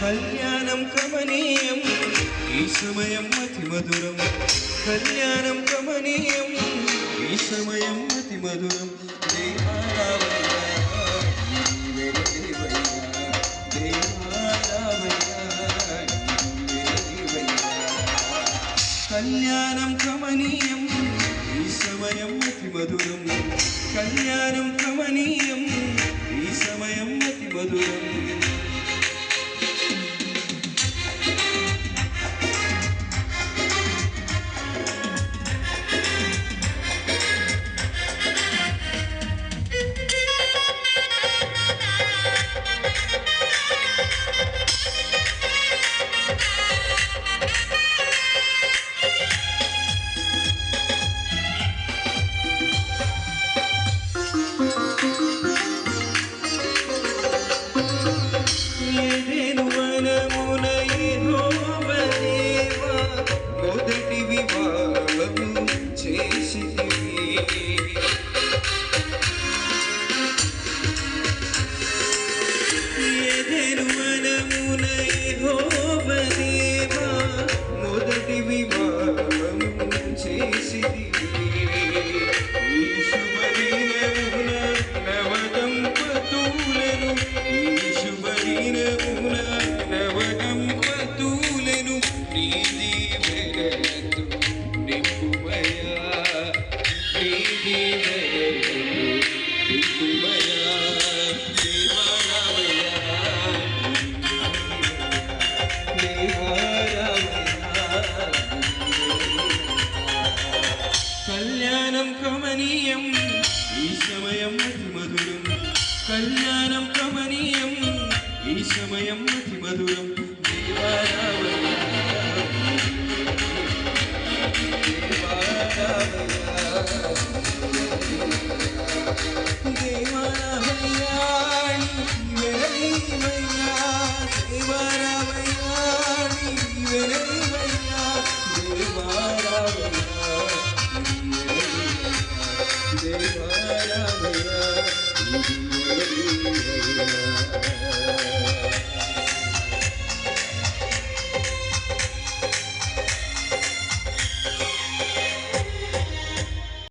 కళ్యాణం కమనీయం ఈ సమయం అతి మధురం కళ్యాణం కమనీయం ఈ సమయం అతి మధురం కళ్యాణం కమనీయం ఈ సమయం అతి మధురం కళ్యాణం కమనీయం ఈ సమయం అతి మధురం మొదటి వివాహము చేసితివి ఏదెను వనమున యెహోవా దేవా మొదటి వివాహము చేసితివి ఈ శుభదినమున నవదంపతులను ఈ శుభదినమున నవదంపతులను నీ దీవెనలతో నింపుమయా నీ దీవెనలతో నింపుమయా దేవా రామయ్యా దేవా రామయ్యా కళ్యాణం కమనీయం ఈ సమయం అతి మధురం కళ్యాణం కమనీయం ఈ సమయం అతి మధురం దేవా రామయ్యా దేవా